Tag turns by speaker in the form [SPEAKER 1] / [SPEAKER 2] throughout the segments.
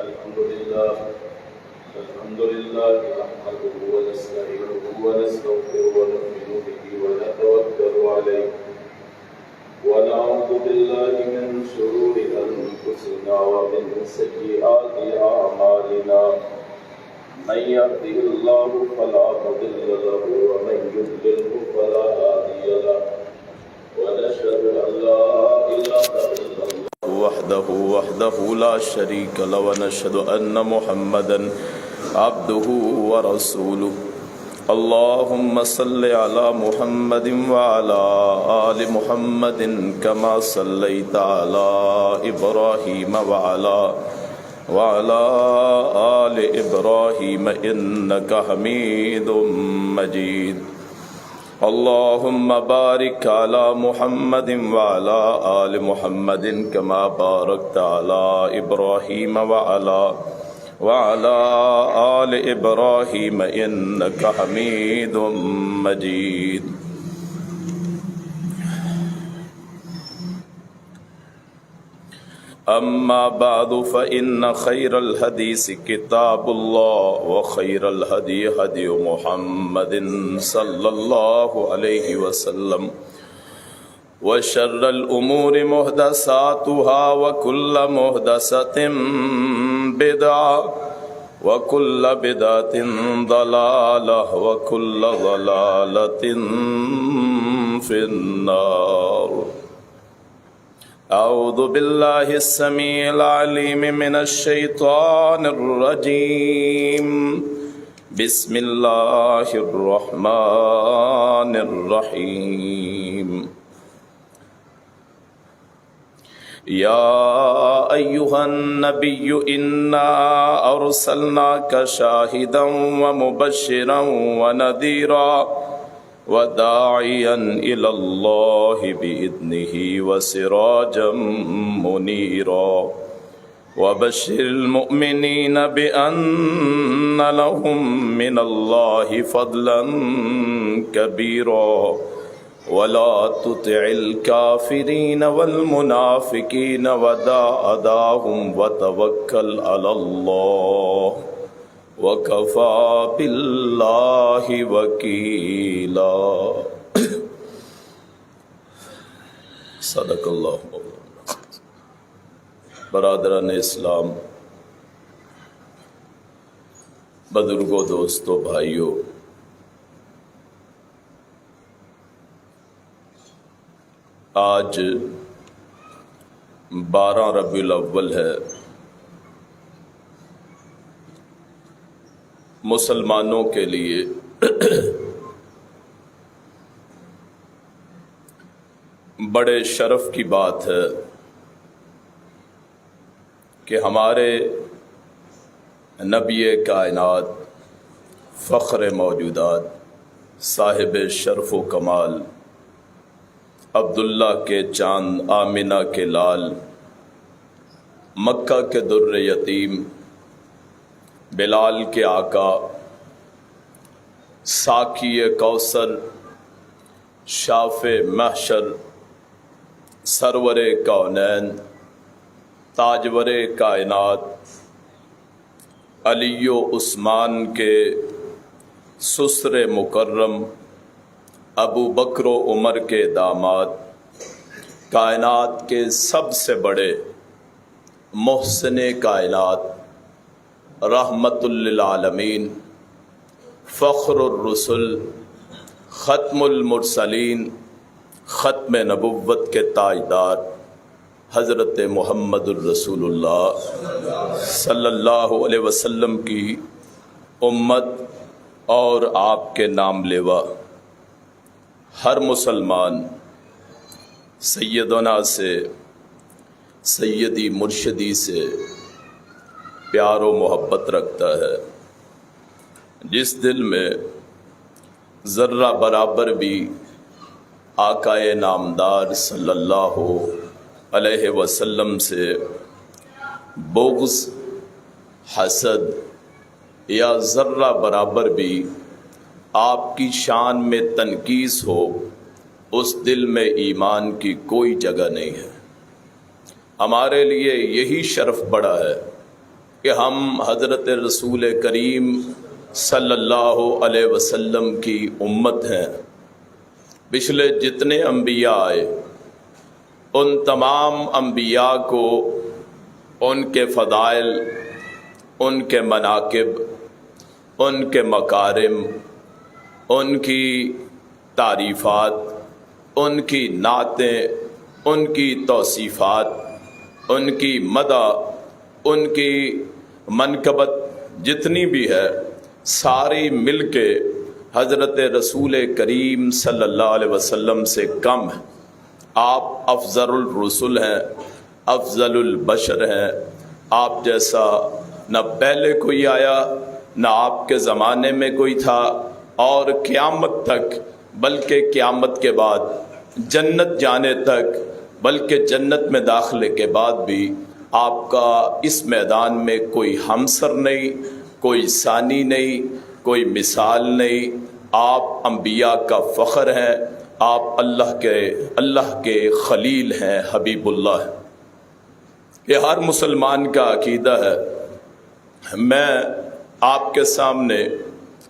[SPEAKER 1] الحمد لله نحمده ونستعينه ونستغفره ونؤمن به ونتوكل عليه ونعوذ بالله من شرور أنفسنا ومن سيئات أعمالنا من يهده الله فلا مضل له ومن يضلل فلا هادي له ونشهد أن لا إله إلا الله وحده لا شريك له ونشهد أن محمدا عبده ورسوله اللهم صل على محمد وعلى آل محمد كما صليت على إبراهيم وعلى آل إبراهيم إنك حميد مجيد اللهم بارك على محمد وعلى آل محمد كما باركت على إبراهيم وعلى آل إبراهيم إنك حميد مجيد أما بعد فإن خير الحديث كتاب الله وخير الهدي هدي محمد صلى الله عليه وسلم وشر الأمور محدثاتها وكل محدثة بدعة وكل بدعة ضلالة وكل ضلالة في النار أعوذ بالله السميع العليم من الشيطان الرجيم بسم الله الرحمن الرحيم يا أيها النبي إنا أرسلناك شاهدا ومبشرا ونذيرا وداعيا إلى الله بإذنه وسراجا منيرا وبشر المؤمنين بأن لهم من الله فضلا كبيرا ولا تطع الكافرين والمنافقين ودع أذاهم وتوكل على الله وَكَفَى بِاللَّهِ وَكِيلًا صدق اللہ برادران اسلام، بزرگوں، دوستوں، بھائیوں، آج 12 ربیع الاول ہے۔ مسلمانوں کے لیے بڑے شرف کی بات ہے کہ ہمارے نبی کائنات، فخر موجودات، صاحب شرف و کمال، عبداللہ کے چاند، آمنہ کے لال، مکہ کے در یتیم، بلال کے آقا، ساقی کوثر، شاف محشر، سرور کونین، تاجور کائنات، علی و عثمان کے سسر مکرم، ابو بکر و عمر کے داماد، کائنات کے سب سے بڑے محسن کائنات، رحمت للعالمین، فخر الرسل، ختم المرسلین، ختم نبوت کے تاجدار حضرت محمد الرسول اللہ صلی اللہ علیہ وسلم کی امت اور آپ کے نام لیوا ہر مسلمان سیدنا سے، سیدی مرشدی سے پیار و محبت رکھتا ہے۔ جس دل میں ذرہ برابر بھی آقائے نامدار صلی اللہ علیہ وسلم سے بغض، حسد یا ذرہ برابر بھی آپ کی شان میں تنقیص ہو، اس دل میں ایمان کی کوئی جگہ نہیں ہے۔ ہمارے لیے یہی شرف بڑا ہے کہ ہم حضرت رسول کریم صلی اللہ علیہ وسلم کی امت ہیں۔ پچھلے جتنے انبیاء آئے ان تمام انبیاء کو ان کے فضائل، ان کے مناقب، ان کے مکارم، ان کی تعریفات، ان کی نعتیں، ان کی توصیفات، ان کی مدح، ان کی منقبت جتنی بھی ہے ساری مل کے حضرت رسول کریم صلی اللہ علیہ وسلم سے کم ہے۔ آپ افضل الرسل ہیں، افضل البشر ہیں۔ آپ جیسا نہ پہلے کوئی آیا، نہ آپ کے زمانے میں کوئی تھا، اور قیامت تک، بلکہ قیامت کے بعد جنت جانے تک، بلکہ جنت میں داخلے کے بعد بھی آپ کا اس میدان میں کوئی ہمسر نہیں، کوئی ثانی نہیں، کوئی مثال نہیں۔ آپ انبیاء کا فخر ہیں، آپ اللہ کے خلیل ہیں، حبیب اللہ ہیں۔ یہ ہر مسلمان کا عقیدہ ہے۔ میں آپ کے سامنے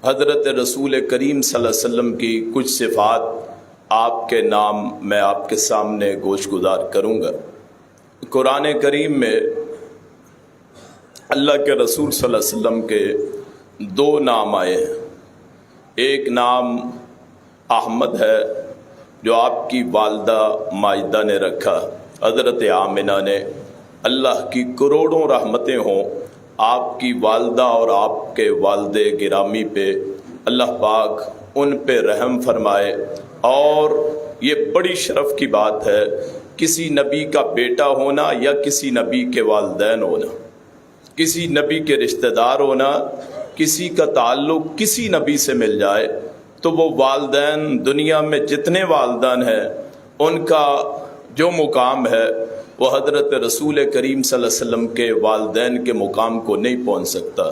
[SPEAKER 1] حضرت رسول کریم صلی اللہ علیہ وسلم کی کچھ صفات، آپ کے نام میں آپ کے سامنے گوش گزار کروں گا۔ قرآن کریم میں اللہ کے رسول صلی اللہ علیہ وسلم کے دو نام آئے ہیں۔ ایک نام احمد ہے جو آپ کی والدہ ماجدہ نے رکھا، حضرت آمنہ نے۔ اللہ کی کروڑوں رحمتیں ہوں آپ کی والدہ اور آپ کے والد گرامی پہ، اللہ پاک ان پہ رحم فرمائے۔ اور یہ بڑی شرف کی بات ہے کسی نبی کا بیٹا ہونا یا کسی نبی کے والدین ہونا، کسی نبی کے رشتہ دار ہونا، کسی کا تعلق کسی نبی سے مل جائے تو وہ والدین، دنیا میں جتنے والدین ہیں ان کا جو مقام ہے وہ حضرت رسول کریم صلی اللہ علیہ وسلم کے والدین کے مقام کو نہیں پہنچ سکتا۔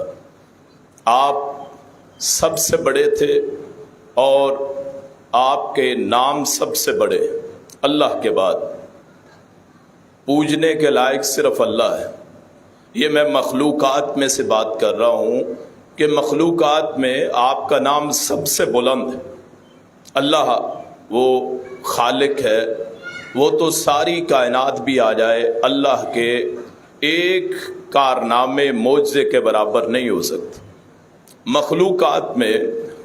[SPEAKER 1] آپ سب سے بڑے تھے اور آپ کے نام سب سے بڑے، اللہ کے بعد پوجنے کے لائق صرف اللہ ہے۔ یہ میں مخلوقات میں سے بات کر رہا ہوں کہ مخلوقات میں آپ کا نام سب سے بلند ہے۔ اللہ وہ خالق ہے، وہ تو ساری کائنات بھی آ جائے اللہ کے ایک کارنامے معجزے کے برابر نہیں ہو سکتے۔ مخلوقات میں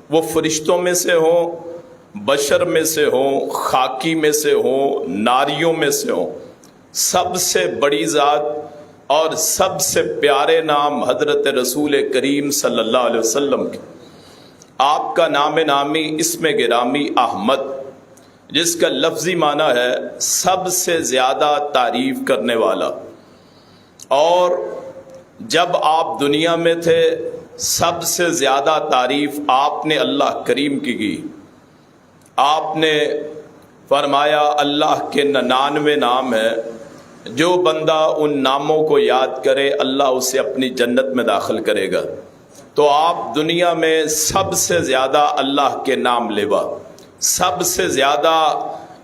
[SPEAKER 1] وہ فرشتوں میں سے ہوں، بشر میں سے ہوں، خاکی میں سے ہوں، ناریوں میں سے ہوں، سب سے بڑی ذات اور سب سے پیارے نام حضرت رسول کریم صلی اللہ علیہ وسلم کے۔ آپ کا نام نامی، اسم گرامی احمد، جس کا لفظی معنی ہے سب سے زیادہ تعریف کرنے والا۔ اور جب آپ دنیا میں تھے سب سے زیادہ تعریف آپ نے اللہ کریم کی۔ آپ نے فرمایا اللہ کے 99 نام ہیں، جو بندہ ان ناموں کو یاد کرے اللہ اسے اپنی جنت میں داخل کرے گا۔ تو آپ دنیا میں سب سے زیادہ اللہ کے نام لیوا، سب سے زیادہ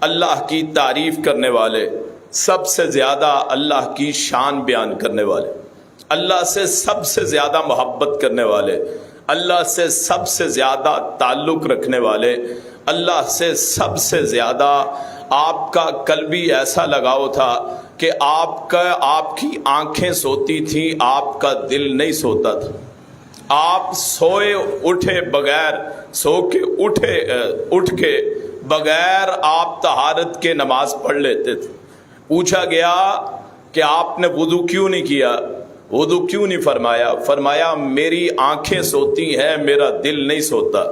[SPEAKER 1] اللہ کی تعریف کرنے والے، سب سے زیادہ اللہ کی شان بیان کرنے والے، اللہ سے سب سے زیادہ محبت کرنے والے، اللہ سے سب سے زیادہ تعلق رکھنے والے، اللہ سے سب سے زیادہ آپ کا قلبی ایسا لگاؤ تھا کہ آپ کی آنکھیں سوتی تھیں، آپ کا دل نہیں سوتا تھا۔ آپ سوئے اٹھے بغیر، سو کے اٹھ کے بغیر آپ طہارت کے نماز پڑھ لیتے تھے۔ پوچھا گیا کہ آپ نے وضو کیوں نہیں کیا، وضو کیوں نہیں فرمایا؟ فرمایا میری آنکھیں سوتی ہیں، میرا دل نہیں سوتا۔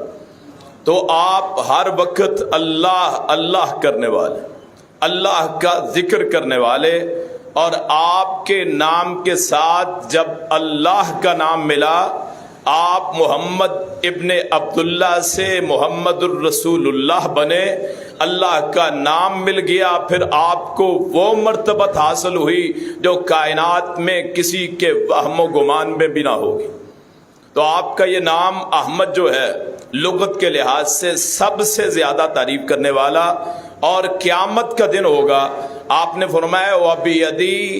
[SPEAKER 1] تو آپ ہر وقت اللہ اللہ کرنے والے، اللہ کا ذکر کرنے والے، اور آپ کے نام کے ساتھ جب اللہ کا نام ملا، آپ محمد ابن عبداللہ سے محمد الرسول اللہ بنے، اللہ کا نام مل گیا، پھر آپ کو وہ مرتبت حاصل ہوئی جو کائنات میں کسی کے وہم و گمان میں بھی نہ ہوگی۔ تو آپ کا یہ نام احمد جو ہے لغت کے لحاظ سے سب سے زیادہ تعریف کرنے والا، اور قیامت کا دن ہوگا۔ آپ نے فرمایا وَبِيَدِي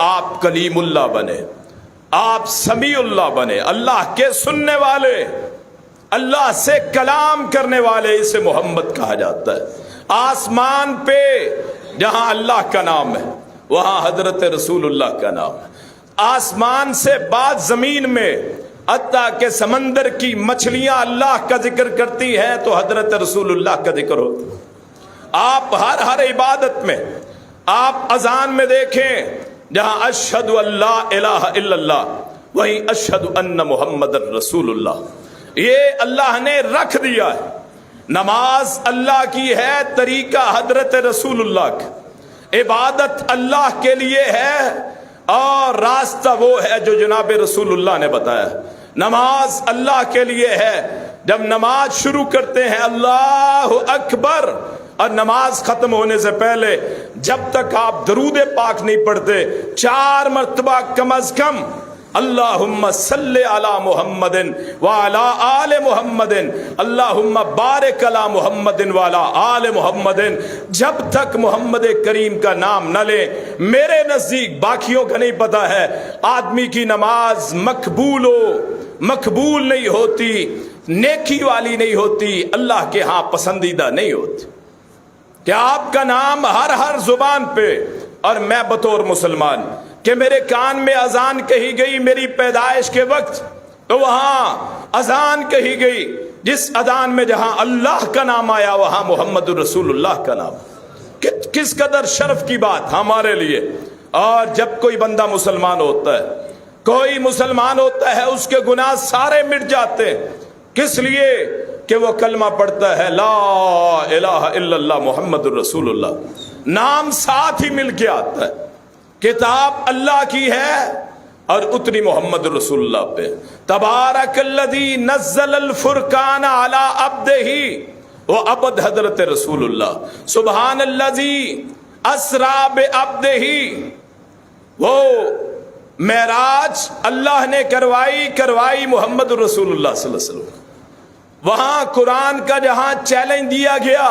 [SPEAKER 1] آپ کلیم اللہ بنے, آپ سمیع اللہ بنے, اللہ کے سننے والے, اللہ سے کلام کرنے والے, اسے محمد کہا جاتا ہے. آسمان پہ جہاں اللہ کا نام ہے وہاں حضرت رسول اللہ کا نام ہے. آسمان سے بعد زمین میں حتیٰ کہ سمندر کی مچھلیاں اللہ کا ذکر کرتی ہیں تو حضرت رسول اللہ کا ذکر ہوتا ہے. آپ ہر عبادت میں, آپ اذان میں دیکھیں جہاں اشہد اللہ الہ الا اللہ وہیں اشہد ان محمد رسول اللہ, یہ اللہ نے رکھ دیا ہے. نماز اللہ کی ہے, طریقہ حضرت رسول اللہ کا, عبادت اللہ کے لیے ہے اور راستہ وہ ہے جو جناب رسول اللہ نے بتایا. نماز اللہ کے لیے ہے, جب نماز شروع کرتے ہیں اللہ اکبر, اور نماز ختم ہونے سے پہلے جب تک آپ درود پاک نہیں پڑھتے 4 مرتبہ کم از کم اللہم صلی علی محمد وعلی آل محمد اللہم بارک علی محمد وعلی آل محمد, جب تک محمد کریم کا نام نہ لیں میرے نزدیک, باقیوں کا نہیں پتا ہے, آدمی کی نماز مقبول نہیں ہوتی, نیکی والی نہیں ہوتی, اللہ کے ہاں پسندیدہ نہیں ہوتی. کہ آپ کا نام ہر زبان پہ, اور میں بطور مسلمان کہ میرے کان میں اذان کہی گئی میری پیدائش کے وقت تو وہاں اذان کہی گئی جس اذان میں جہاں اللہ کا نام آیا وہاں محمد الرسول اللہ کا نام. کس قدر شرف کی بات ہمارے لیے. اور جب کوئی بندہ مسلمان ہوتا ہے اس کے گناہ سارے مٹ جاتے ہیں. کس لیے؟ کہ وہ کلمہ پڑھتا ہے لا الہ الا اللہ محمد الرسول اللہ, نام ساتھ ہی مل کے آتا ہے. کتاب اللہ کی ہے اور اتنی محمد رسول اللہ پہ. تبارک الذی نزل الفرقان علی عبدہ, وہ عبد حضرت رسول اللہ. سبحان الذی اسری بعبدہ, وہ معراج اللہ نے کروائی محمد رسول اللہ صلی اللہ علیہ وسلم. وہاں قرآن کا جہاں چیلنج دیا گیا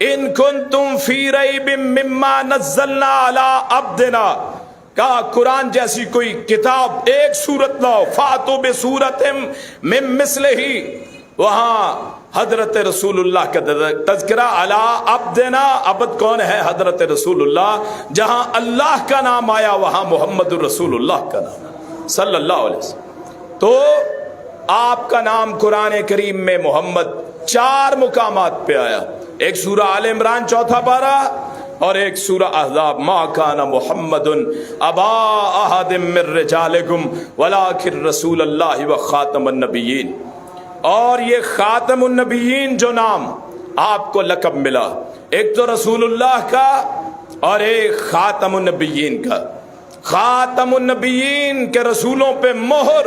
[SPEAKER 1] ان کنتم فی ریب مما نزلنا علی عبدنا, کہا قرآن جیسی کوئی کتاب ایک سورت لاؤ, فاتو بسورت من مثلہ. وہاں حضرت رسول اللہ کا تذکرہ علی عبدنا, عبد کون ہے؟ حضرت رسول اللہ. جہاں اللہ کا نام آیا وہاں محمد رسول اللہ کا نام صلی اللہ علیہ وسلم. تو آپ کا نام قرآن کریم میں محمد 4 مقامات پہ آیا. ایک سورہ آل عمران 4 پارہ اور ایک سورہ احزاب, ما کان محمد ابا احد من رجالکم ولکن رسول اللہ و خاتم النبیین. اور یہ خاتم النبیین جو نام آپ کو لقب ملا, ایک تو رسول اللہ کا اور ایک خاتم النبیین کا. خاتم النبیین کے رسولوں پہ مہر,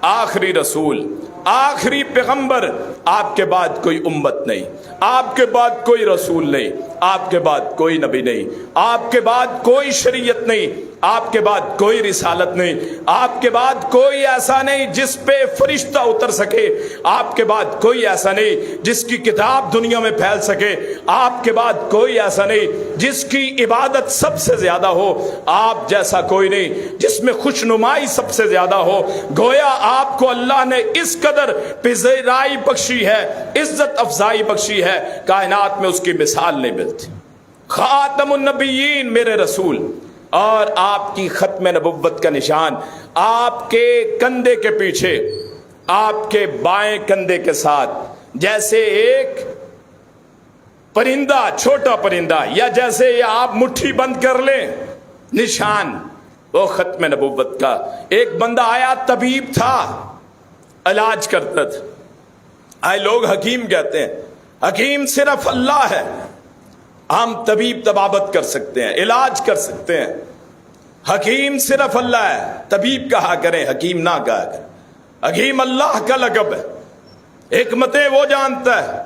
[SPEAKER 1] آخری رسول, آخری پیغمبر, آپ کے بعد کوئی امت نہیں, آپ کے بعد کوئی رسول نہیں, آپ کے بعد کوئی نبی نہیں, آپ کے بعد کوئی شریعت نہیں, آپ کے بعد کوئی رسالت نہیں, آپ کے بعد کوئی ایسا نہیں جس پہ فرشتہ اتر سکے, آپ کے بعد کوئی ایسا نہیں جس کی کتاب دنیا میں پھیل سکے, آپ کے بعد کوئی ایسا نہیں جس کی عبادت سب سے زیادہ ہو, آپ جیسا کوئی نہیں جس میں خوشنمائی سب سے زیادہ ہو. گویا آپ کو اللہ نے اس قدر پذیرائی بخشی ہے, عزت افزائی بخشی ہے, کائنات میں اس کی مثال نہیں ملتی. خاتم النبیین میرے رسول, اور آپ کی ختم نبوت کا نشان آپ کے کندھے کے پیچھے, آپ کے بائیں کندھے کے ساتھ جیسے ایک پرندہ, چھوٹا پرندہ, یا جیسے آپ مٹھی بند کر لیں, نشان وہ ختم نبوت کا. ایک بندہ آیا, طبیب تھا, علاج کرتا تھا. آئے لوگ حکیم کہتے ہیں, حکیم صرف اللہ ہے. ہم طبیب طبابت کر سکتے ہیں, علاج کر سکتے ہیں, حکیم صرف اللہ ہے. طبیب کہا کریں, حکیم نہ کہا کریں. حکیم اللہ کا لقب ہے, حکمتیں وہ جانتا ہے.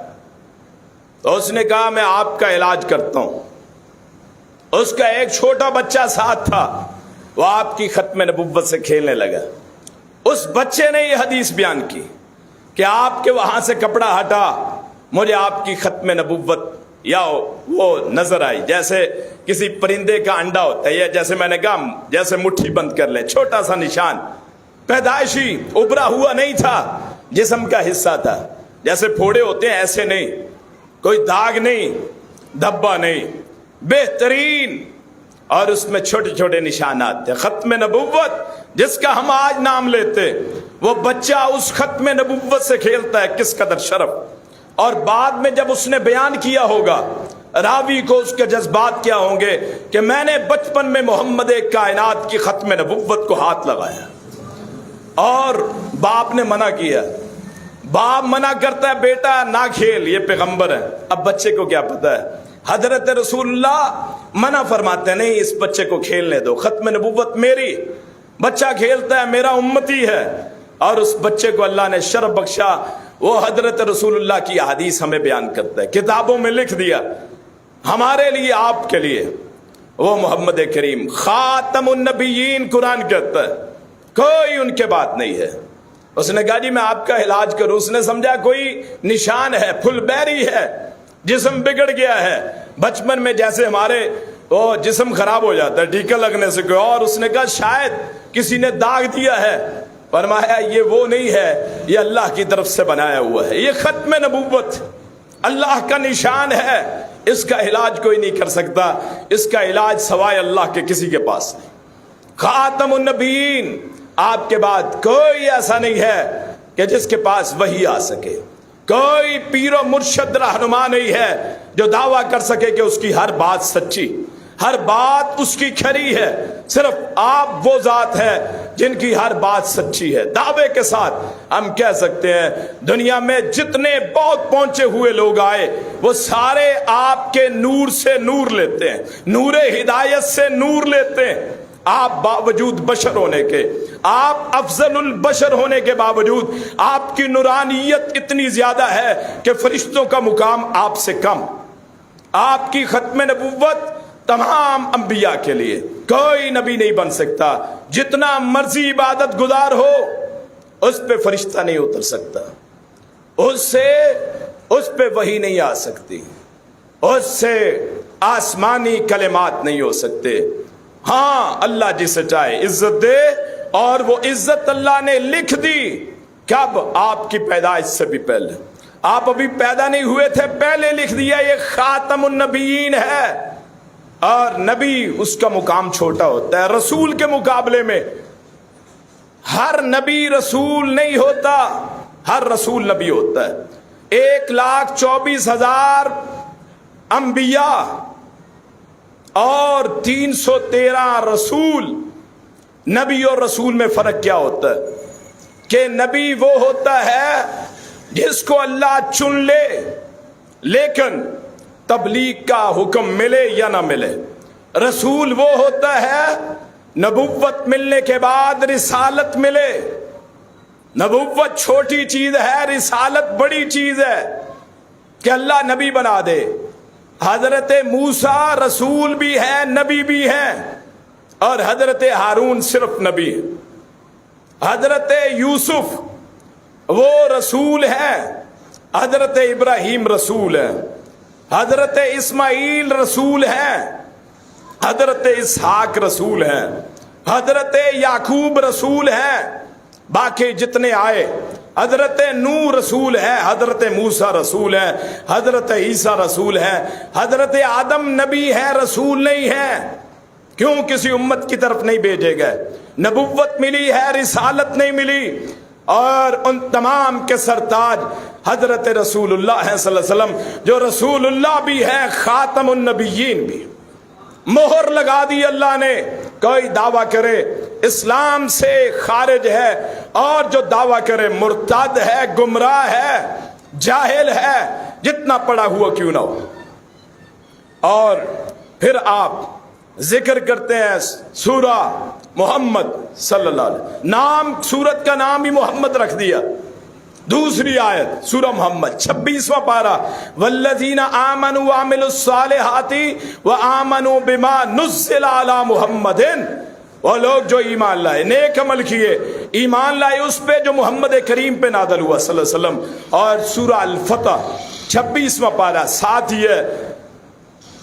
[SPEAKER 1] تو اس نے کہا میں آپ کا علاج کرتا ہوں. اس کا ایک چھوٹا بچہ ساتھ تھا, وہ آپ کی ختم نبوت سے کھیلنے لگا. اس بچے نے یہ حدیث بیان کی کہ آپ کے وہاں سے کپڑا ہٹا, مجھے آپ کی ختم نبوت یا وہ نظر آئی، جیسے کسی پرندے کا انڈا ہوتا ہے، یا جیسے میں نے کہا جیسے مٹھی بند کر لیں، چھوٹا سا نشان، پیدائشی، ابھرا ہوا نہیں تھا، جسم کا حصہ تھا، جیسے پھوڑے ہوتے ہیں ایسے نہیں، کوئی داغ نہیں، دھبا نہیں، بہترین، اور اس میں چھوٹے چھوٹے نشانات تھے۔ ختم نبوت جس کا ہم آج نام لیتے، وہ بچہ اس ختم نبوت سے کھیلتا ہے، کس قدر شرف۔ اور بعد میں جب اس نے بیان کیا ہوگا، راوی کو اس کے جذبات کیا ہوں گے کہ میں نے بچپن میں محمد کائنات کی ختم نبوت کو ہاتھ لگایا، اور باپ نے منع کیا، باپ منع کرتا ہے بیٹا نہ کھیل، یہ پیغمبر ہے۔ اب بچے کو کیا پتا ہے، حضرت رسول اللہ منع فرماتے ہیں، نہیں اس بچے کو کھیلنے دو، ختم نبوت میری، بچہ کھیلتا ہے، میرا امتی ہے۔ اور اس بچے کو اللہ نے شرف بخشا، وہ حضرت رسول اللہ کی احادیث ہمیں بیان کرتا ہے، کتابوں میں لکھ دیا ہمارے لیے، آپ کے لیے، وہ محمد کریم خاتم النبیین قرآن کہتا ہے، کوئی ان کے بات نہیں ہے۔ اس نے کہا جی میں آپ کا علاج کروں، اس نے سمجھا کوئی نشان ہے، پھل بیری ہے، جسم بگڑ گیا ہے، بچپن میں جیسے ہمارے وہ جسم خراب ہو جاتا ہے ٹیکا لگنے سے کوئی، اور اس نے کہا شاید کسی نے داغ دیا ہے، فرمایا یہ وہ نہیں ہے، یہ اللہ کی طرف سے بنایا ہوا ہے، یہ ختم نبوت اللہ کا نشان ہے، اس کا علاج کوئی نہیں کر سکتا، اس کا علاج سوائے اللہ کے کسی کے پاس نہیں۔ خاتم النبیین، آپ کے بعد کوئی ایسا نہیں ہے کہ جس کے پاس وحی آ سکے، کوئی پیر و مرشد رہنما نہیں ہے جو دعویٰ کر سکے کہ اس کی ہر بات سچی، ہر بات اس کی کھری ہے، صرف آپ وہ ذات ہے جن کی ہر بات سچی ہے۔ دعوے کے ساتھ ہم کہہ سکتے ہیں دنیا میں جتنے بہت پہنچے ہوئے لوگ آئے، وہ سارے آپ کے نور سے نور لیتے ہیں، نور ہدایت سے نور لیتے ہیں۔ آپ باوجود بشر ہونے کے، آپ افضل البشر ہونے کے باوجود آپ کی نورانیت اتنی زیادہ ہے کہ فرشتوں کا مقام آپ سے کم۔ آپ کی ختم نبوت تمام انبیاء کے لیے، کوئی نبی نہیں بن سکتا، جتنا مرضی عبادت گزار ہو اس پہ فرشتہ نہیں اتر سکتا، اس پہ وحی نہیں آ سکتی، اس سے آسمانی کلمات نہیں ہو سکتے۔ ہاں اللہ جسے چاہے عزت دے، اور وہ عزت اللہ نے لکھ دی کب؟ آپ کی پیدائش سے بھی پہلے، آپ ابھی پیدا نہیں ہوئے تھے، پہلے لکھ دیا یہ خاتم النبیین ہے۔ اور نبی اس کا مقام چھوٹا ہوتا ہے، رسول کے مقابلے میں ہر نبی رسول نہیں ہوتا، ہر رسول نبی ہوتا ہے۔ 1,24,000 انبیاء اور 313 رسول، نبی اور رسول میں فرق کیا ہوتا ہے کہ نبی وہ ہوتا ہے جس کو اللہ چن لے، لیکن تبلیغ کا حکم ملے یا نہ ملے۔ رسول وہ ہوتا ہے نبوت ملنے کے بعد رسالت ملے، نبوت چھوٹی چیز ہے، رسالت بڑی چیز ہے کہ اللہ نبی بنا دے۔ حضرت موسیٰ رسول بھی ہے، نبی بھی ہے، اور حضرت ہارون صرف نبی ہے۔ حضرت یوسف وہ رسول ہے، حضرت ابراہیم رسول ہے، حضرت اسماعیل رسول ہے، حضرت اسحاق رسول ہے، حضرت یعقوب رسول ہے، باقی جتنے آئے، حضرت نوح رسول ہے، حضرت موسیٰ رسول ہے، حضرت عیسیٰ رسول ہے، حضرت آدم نبی ہے، رسول نہیں ہے۔ کیوں؟ کسی امت کی طرف نہیں بھیجے گئے، نبوت ملی ہے، رسالت نہیں ملی۔ اور ان تمام کے سرتاج حضرت رسول اللہ ہیں صلی اللہ علیہ وسلم، جو رسول اللہ بھی ہے، خاتم النبیین بھی۔ مہر لگا دی اللہ نے، کوئی دعویٰ کرے اسلام سے خارج ہے، اور جو دعویٰ کرے مرتد ہے، گمراہ ہے، جاہل ہے، جتنا پڑھا ہوا کیوں نہ ہو۔ اور پھر آپ ذکر کرتے ہیں سورہ محمد صلی اللہ علیہ وسلم، نام سورت کا نام ہی محمد رکھ دیا۔ دوسری آیت سورہ محمد 26واں پارہ، والذین آمنوا وعملوا الصالحات وآمنوا بما نزل علی محمد، وہ لوگ جو ایمان لائے، نیک عمل کیے، ایمان لائے اس پہ جو محمد کریم پہ نازل ہوا صلی اللہ علیہ وسلم۔ اور سورہ الفتح 26واں پارہ، ساتھ ہی ہے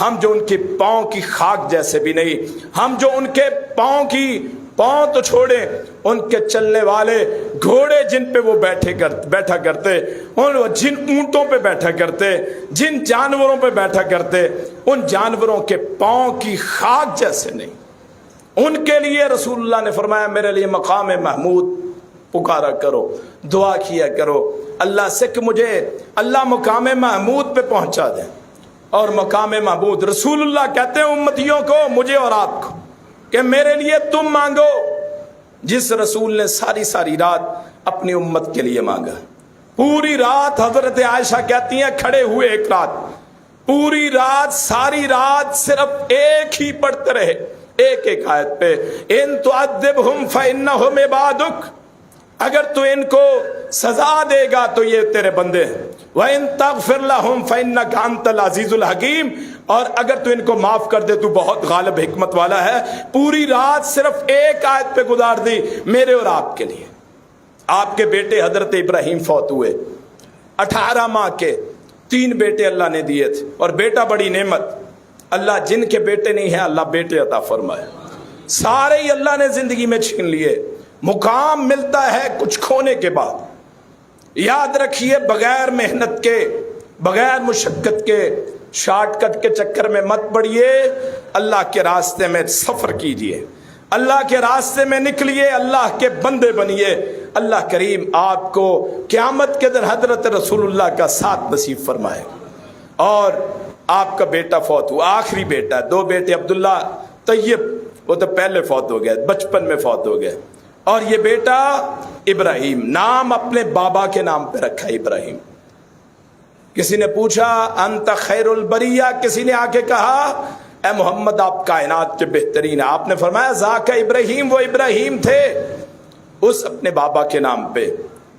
[SPEAKER 1] ہم جو ان کے پاؤں کی خاک جیسے بھی نہیں، ہم جو ان کے پاؤں تو چھوڑے، ان کے چلنے والے گھوڑے جن پہ وہ بیٹھا کرتے، جن اونٹوں پہ بیٹھا کرتے، جن جانوروں پہ بیٹھا کرتے، ان جانوروں کے پاؤں کی خاک جیسے نہیں۔ ان کے لیے رسول اللہ نے فرمایا میرے لیے مقام محمود پکارا کرو، دعا کیا کرو اللہ سے کہ مجھے اللہ مقام محمود پہ پہنچا دے۔ اور مقام محمود رسول اللہ کہتے ہیں امتیوں کو، مجھے اور آپ کو، کہ میرے لیے تم مانگو جس رسول نے ساری رات اپنی امت کے لیے مانگا۔ پوری رات حضرت عائشہ کہتی ہیں کھڑے ہوئے ایک رات، پوری رات ساری رات صرف ایک ہی پڑھتے رہے، ایک ایک آیت پہ، ان تعذبہم فإنہم عبادک، اگر تو ان کو سزا دے گا تو یہ تیرے بندے ہیں، وَإِن تَغْفِرْ لَهُمْ فَإِنَّكَ أَنْتَ الْعَزِيزُ الْحَكِيمُ، اور اگر تو ان کو معاف کر دے تو بہت غالب حکمت والا ہے۔ پوری رات صرف ایک آیت پہ گزار دی میرے اور آپ کے لیے۔ آپ کے بیٹے حضرت ابراہیم فوت ہوئے، 18 ماہ کے 3 بیٹے اللہ نے دیے تھے، اور بیٹا بڑی نعمت، اللہ جن کے بیٹے نہیں ہیں اللہ بیٹے عطا فرمائے، سارے ہی اللہ نے زندگی میں چھین لیے۔ مقام ملتا ہے کچھ کھونے کے بعد، یاد رکھیے بغیر محنت کے، بغیر مشقت کے، شارٹ کٹ کے چکر میں مت پڑیے، اللہ کے راستے میں سفر کیجئے، اللہ کے راستے میں نکلیے، اللہ کے بندے بنیے، اللہ کریم آپ کو قیامت کے دن حضرت رسول اللہ کا ساتھ نصیب فرمائے۔ اور آپ کا بیٹا فوت ہوا، آخری بیٹا، 2 بیٹے عبداللہ طیب، وہ تو پہلے فوت ہو گئے، بچپن میں فوت ہو گئے، اور یہ بیٹا ابراہیم، نام اپنے بابا کے نام پہ رکھا ابراہیم۔ کسی نے پوچھا انت خیر البریہ، کسی نے آ کے کہا اے محمد آپ کائنات کے بہترین ہیں، آپ نے فرمایا ذاک ابراہیم، وہ ابراہیم تھے، اس اپنے بابا کے نام پہ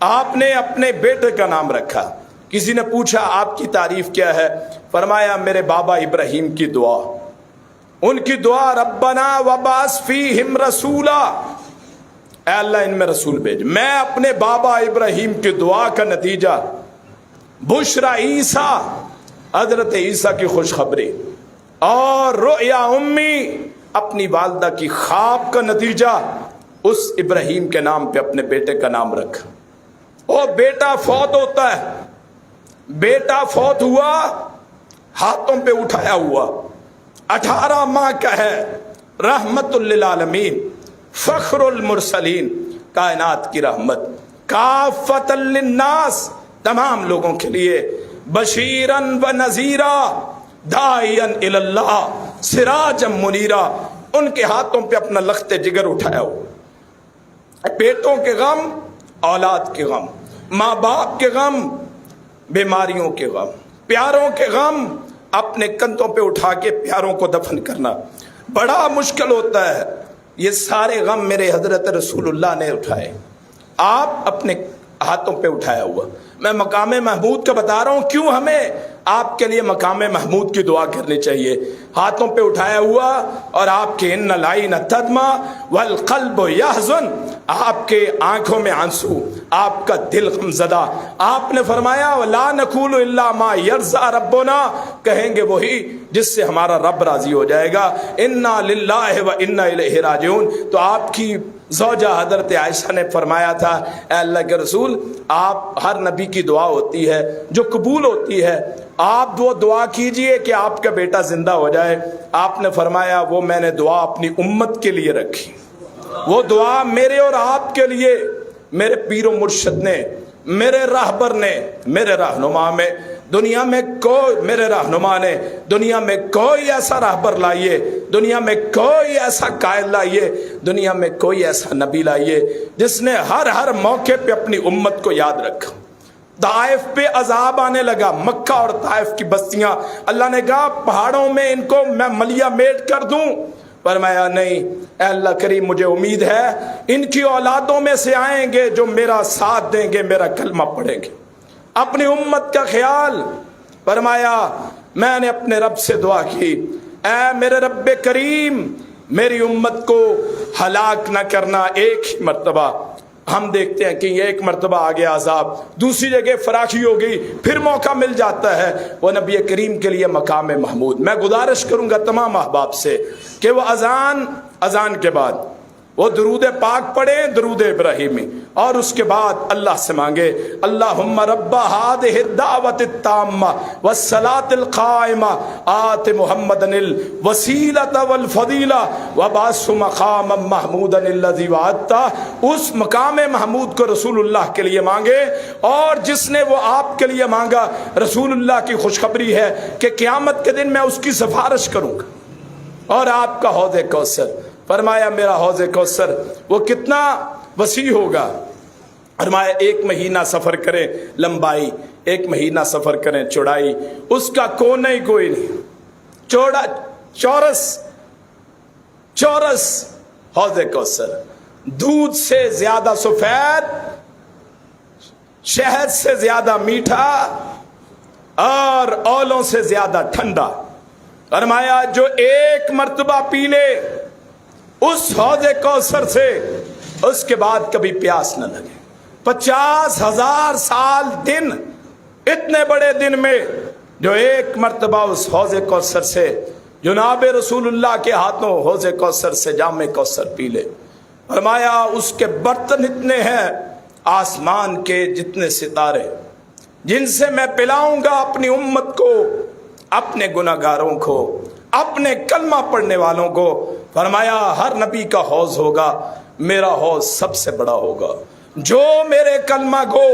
[SPEAKER 1] آپ نے اپنے بیٹے کا نام رکھا۔ کسی نے پوچھا آپ کی تعریف کیا ہے، فرمایا میرے بابا ابراہیم کی دعا، ان کی دعا ربنا وبعث فیہم رسولا، اے اللہ ان میں رسول بھیج۔ میں اپنے بابا ابراہیم کی دعا کا نتیجہ، بشرا عیسیٰ، حضرت عیسیٰ کی خوشخبری، اور رؤیا امی، اپنی والدہ کی خواب کا نتیجہ، اس ابراہیم کے نام پہ اپنے بیٹے کا نام رکھا۔ اور بیٹا فوت ہوتا ہے، بیٹا فوت ہوا ہاتھوں پہ اٹھایا ہوا، 18 ماہ کا ہے، رحمت للعالمین، فخر المرسلین، کائنات کی رحمت، کافۃ للناس، تمام لوگوں کے لیے، بشیرن و نذیرا، داعین الی اللہ، سراجا منیرا، ان کے ہاتھوں پہ اپنا لخت جگر اٹھایا ہو۔ بیٹوں کے غم، اولاد کے غم، ماں باپ کے غم، بیماریوں کے غم، پیاروں کے غم، اپنے کندھوں پہ اٹھا کے پیاروں کو دفن کرنا بڑا مشکل ہوتا ہے۔ یہ سارے غم میرے حضرت رسول اللہ نے اٹھائے، آپ اپنے ہاتھوں پہ اٹھایا ہوا۔ میں مقام محمود کا بتا رہا ہوں کیوں ہمیں آپ کے لیے مقام محمود کی دعا کرنی چاہیے۔ ہاتھوں پہ اٹھایا ہوا، اور آپ کے ان العین تدمع والقلب یحزن، آپ کے آنکھوں میں آنسو، آپ کا دل غم زدہ۔ آپ نے فرمایا لا نقول الا ما یرضی ربنا، کہیں گے وہی جس سے ہمارا رب راضی ہو جائے گا، انا للہ و انا الیہ راجعون۔ تو آپ کی زوجہ حضرت عائشہ نے فرمایا تھا اے اللہ کے رسول، آپ ہر نبی کی دعا ہوتی ہے جو قبول ہوتی ہے، آپ وہ دعا کیجئے کہ آپ کا بیٹا زندہ ہو جائے۔ آپ نے فرمایا وہ میں نے دعا اپنی امت کے لیے رکھی، وہ دعا میرے اور آپ کے لیے، میرے پیر و مرشد نے، میرے راہبر نے، میرے رہنما میں، دنیا میں کوئی، میرے رہنما نے دنیا میں کوئی ایسا راہبر لائیے، دنیا میں کوئی ایسا قائد لائیے، دنیا میں کوئی ایسا نبی لائیے جس نے ہر موقع پہ اپنی امت کو یاد رکھا۔ طائف پہ عذاب آنے لگا، مکہ اور طائف کی بستیاں، اللہ نے کہا پہاڑوں میں ان کو میں ملیا میٹ کر دوں، فرمایا نہیں اے اللہ کریم مجھے امید ہے ان کی اولادوں میں سے آئیں گے جو میرا ساتھ دیں گے، میرا کلمہ پڑھیں گے، اپنی امت کا خیال۔ فرمایا میں نے اپنے رب سے دعا کی اے میرے رب کریم میری امت کو ہلاک نہ کرنا ایک ہی مرتبہ، ہم دیکھتے ہیں کہ یہ ایک مرتبہ آگے عذاب، دوسری جگہ فراخی ہو گئی، پھر موقع مل جاتا ہے، وہ نبی کریم کے لیے مقام محمود۔ میں گزارش کروں گا تمام احباب سے کہ وہ اذان کے بعد وہ درود پاک پڑھیں، درود ابراہیمی، اور اس کے بعد اللہ سے مانگے اللہم رب ہذہ الدعوۃ التامہ والصلاۃ القائمہ آت محمدا الوسیلۃ والفضیلہ وبعثہ مقاما محمودا الذی وعدتہ۔ اس مقام محمود کو رسول اللہ کے لیے مانگے، اور جس نے وہ آپ کے لیے مانگا، رسول اللہ کی خوشخبری ہے کہ قیامت کے دن میں اس کی سفارش کروں گا۔ اور آپ کا حوض کوثر، فرمایا میرا حوض کوثر وہ کتنا وسیع ہوگا، فرمایا 1 مہینہ سفر کریں لمبائی، 1 مہینہ سفر کریں چوڑائی، اس کا کونا ہی کوئی نہیں، چورس حوض کوثر، دودھ سے زیادہ سفید، شہد سے زیادہ میٹھا، اور اولوں سے زیادہ ٹھنڈا۔ فرمایا جو ایک مرتبہ پی لے اس حوض کوثر سے، اس کے بعد کبھی پیاس نہ لگے۔ 50,000 سال دن، اتنے بڑے دن میں جو ایک مرتبہ اس حوض کوثر سے، جناب رسول اللہ کے ہاتھوں حوض کوثر سے جام کوثر پی لے، فرمایا اس کے برتن اتنے ہیں آسمان کے جتنے ستارے، جن سے میں پلاؤں گا اپنی امت کو، اپنے گناہگاروں کو، اپنے کلمہ پڑھنے والوں کو۔ فرمایا ہر نبی کا حوض ہوگا، میرا حوض سب سے بڑا ہوگا۔ جو میرے کلمہ گو،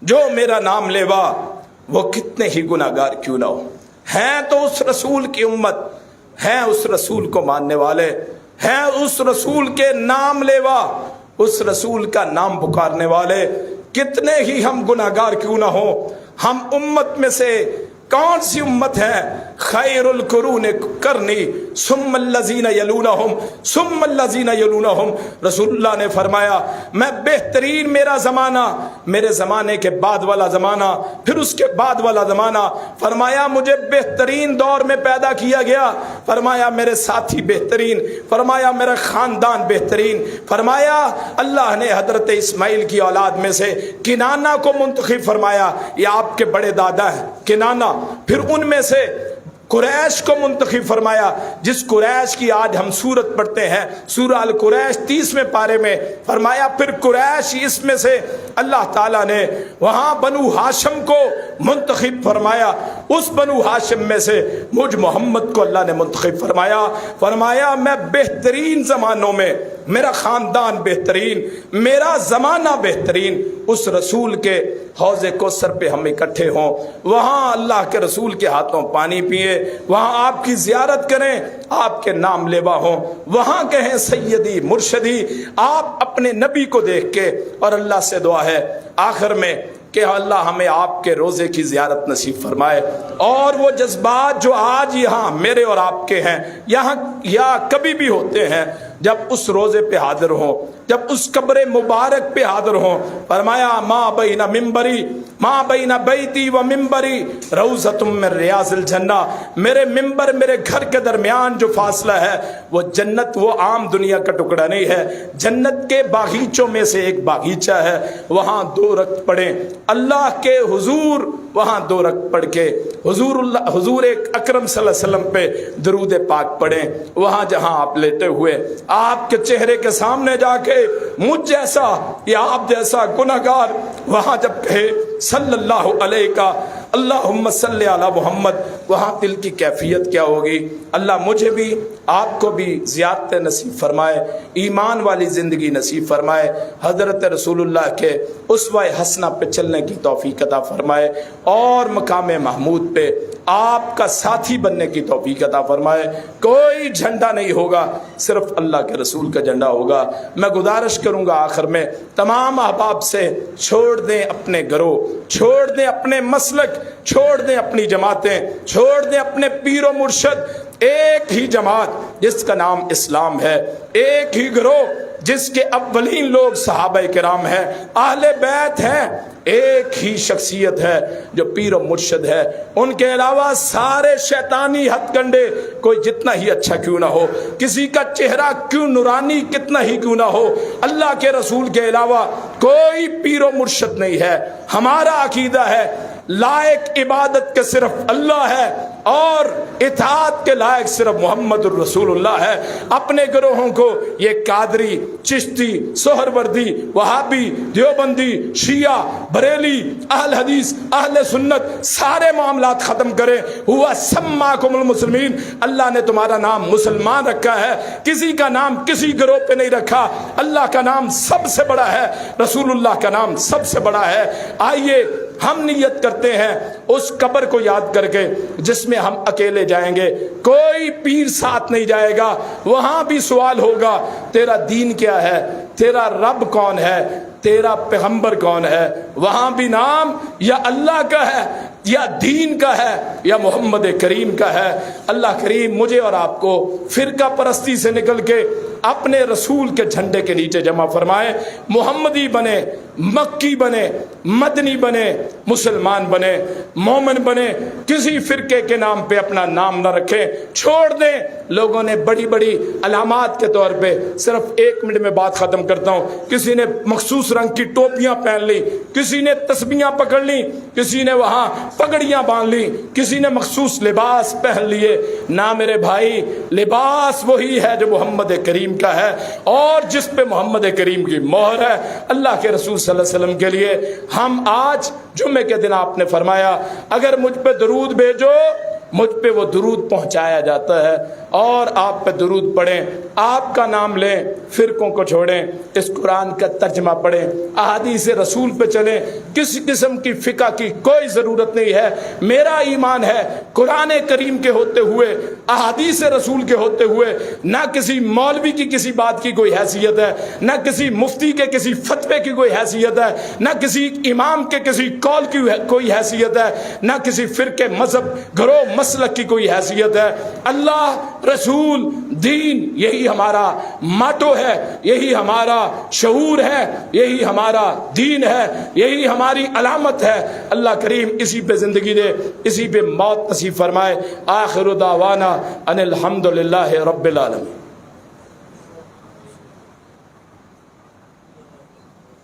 [SPEAKER 1] جو میرا نام لیوا، وہ کتنے ہی گناہگار کیوں نہ ہو، ہیں تو اس رسول کی امت، ہیں اس رسول کو ماننے والے، ہیں اس رسول کے نام لیوا، اس رسول کا نام پکارنے والے، کتنے ہی ہم گناہگار کیوں نہ ہو۔ ہم امت میں سے کون سی امت ہے؟ خیر القرون کرنی ثم الذین یلونہم ثم الذین یلونہم۔ رسول اللہ نے فرمایا میں بہترین، میرا زمانہ، میرے زمانے کے بعد والا زمانہ، پھر اس کے بعد والا زمانہ۔ فرمایا مجھے بہترین دور میں پیدا کیا گیا، فرمایا میرے ساتھی بہترین، فرمایا میرا خاندان بہترین۔ فرمایا اللہ نے حضرت اسماعیل کی اولاد میں سے کنانہ کو منتخب فرمایا، یہ آپ کے بڑے دادا ہیں کنانہ، پھر ان میں سے قریش کو منتخب فرمایا، جس قریش کی آج ہم سورت پڑھتے ہیں، سورہ القریش 30ویں پارے میں، فرمایا پھر قریش اس میں سے اللہ تعالیٰ نے وہاں بنو ہاشم کو منتخب فرمایا، اس بنو ہاشم میں سے مجھ محمد کو اللہ نے منتخب فرمایا۔ فرمایا میں بہترین زمانوں میں، میرا خاندان بہترین، میرا زمانہ بہترین، اس رسول کے حوض کوثر پہ ہم اکٹھے ہوں، وہاں اللہ کے رسول کے ہاتھوں پانی پیئے، وہاں آپ کی زیارت کریں، آپ کے نام لیوا ہوں، وہاں کہیں سیدی مرشدی، آپ اپنے نبی کو دیکھ کے۔ اور اللہ سے دعا ہے آخر میں کہ اللہ ہمیں آپ کے روزے کی زیارت نصیب فرمائے، اور وہ جذبات جو آج یہاں میرے اور آپ کے ہیں، یہاں یا کبھی بھی ہوتے ہیں، جب اس روزے پہ حاضر ہوں، جب اس قبر مبارک پہ حاضر ہوں، فرمایا ما بین ممبری ما بین بیتی و ممبری روضۃ من ریاض الجنہ، میرے ممبر میرے گھر کے درمیان جو فاصلہ ہے وہ جنت، وہ عام دنیا کا ٹکڑا نہیں ہے، جنت کے باغیچوں میں سے ایک باغیچہ ہے، وہاں 2 رکعت پڑھیں اللہ کے حضور، وہاں 2 رکعت پڑھ کے حضور اکرم صلی اللہ علیہ وسلم پہ درود پاک پڑھیں، وہاں جہاں آپ لیٹے ہوئے آپ کے چہرے کے سامنے جا کے مجھ جیسا یا آپ جیسا گناہگار وہاں جب کہے صلی اللہ علیہ کا اللہم صلی علی محمد، وہاں دل کی کیفیت کیا ہوگی۔ اللہ مجھے بھی آپ کو بھی زیارت نصیب فرمائے، ایمان والی زندگی نصیب فرمائے، حضرت رسول اللہ کے اسوہ حسنہ پہ چلنے کی توفیق عطا فرمائے، اور مقام محمود پہ آپ کا ساتھی بننے کی توفیق عطا فرمائے۔ کوئی جھنڈا نہیں ہوگا، صرف اللہ کے رسول کا جھنڈا ہوگا۔ میں گزارش کروں گا آخر میں تمام احباب سے، چھوڑ دیں اپنے گروہ، چھوڑ دیں اپنے مسلک، چھوڑ دیں اپنی جماعتیں، چھوڑ دیں اپنے پیر و مرشد، ایک ہی جماعت جس کا نام اسلام ہے، ایک ہی گروہ جس کے اولین لوگ صحابہ کرام ہیں، اہل بیت ہیں، ایک ہی شخصیت ہے جو پیر و مرشد ہے، ان کے علاوہ سارے شیطانی ہتھ کنڈے کوئی جتنا ہی اچھا کیوں نہ ہو، کسی کا چہرہ کیوں نورانی کتنا ہی کیوں نہ ہو، اللہ کے رسول کے علاوہ کوئی پیر و مرشد نہیں ہے۔ ہمارا عقیدہ ہے لائق عبادت کے صرف اللہ ہے اور اطاعت کے لائق صرف محمد الرسول اللہ ہے۔ اپنے گروہوں کو یہ قادری، چشتی، سہروردی، وہابی، دیوبندی، شیعہ، بریلی، اہل حدیث، اہل سنت، سارے معاملات ختم کریں۔ ہوا سماکم المسلمین، اللہ نے تمہارا نام مسلمان رکھا ہے، کسی کا نام کسی گروہ پہ نہیں رکھا۔ اللہ کا نام سب سے بڑا ہے، رسول اللہ کا نام سب سے بڑا ہے۔ آئیے ہم نیت کرتے ہیں اس قبر کو یاد کر کے جس میں ہم اکیلے جائیں گے، کوئی پیر ساتھ نہیں جائے گا، وہاں بھی سوال ہوگا تیرا دین کیا ہے، تیرا رب کون ہے، تیرا پیغمبر کون ہے۔ وہاں بھی نام یا اللہ کا ہے یا دین کا ہے یا محمد کریم کا ہے۔ اللہ کریم مجھے اور آپ کو فرقہ پرستی سے نکل کے اپنے رسول کے جھنڈے کے نیچے جمع فرمائے، محمدی بنے، مکی بنے، مدنی بنے، مسلمان بنے، مومن بنے، کسی فرقے کے نام پہ اپنا نام نہ رکھیں، چھوڑ دیں۔ لوگوں نے بڑی بڑی علامات کے طور پہ، صرف 1 منٹ میں بات ختم کرتا ہوں، کسی نے مخصوص رنگ کی ٹوپیاں پہن لی، کسی نے تسبیحاں پکڑ لی، کسی نے وہاں پگڑیاں باندھ لی، کسی نے مخصوص لباس پہن لیے۔ نہ میرے بھائی، لباس وہی ہے جو محمد کریم کا ہے اور جس پہ محمد کریم کی مہر ہے۔ اللہ کے رسول صلی اللہ علیہ وسلم کے لیے ہم آج جمعے کے دن آپ نے فرمایا اگر مجھ پہ درود بھیجو، مجھ پہ وہ درود پہنچایا جاتا ہے، اور آپ پہ درود پڑھیں، آپ کا نام لیں، فرقوں کو چھوڑیں، اس قرآن کا ترجمہ پڑھیں، احادیث رسول پہ چلیں، کسی قسم کی فقہ کی کوئی ضرورت نہیں ہے۔ میرا ایمان ہے قرآن کریم کے ہوتے ہوئے، احادیث رسول کے ہوتے ہوئے، نہ کسی مولوی کی کسی بات کی کوئی حیثیت ہے، نہ کسی مفتی کے کسی فتوے کی کوئی حیثیت ہے، نہ کسی امام کے کسی قول کی کوئی حیثیت ہے، نہ کسی فرقے، مذہب، گروہ، مسلک کی کوئی حیثیت ہے۔ اللہ، رسول، دین، یہی ہمارا ماٹو ہے، یہی ہمارا شعور ہے، یہی ہمارا دین ہے، یہی ہماری علامت ہے۔ اللہ کریم اسی پہ زندگی دے، اسی پہ موت نصیب فرمائے۔ آخر دعوانا ان الحمدللہ رب العالمین۔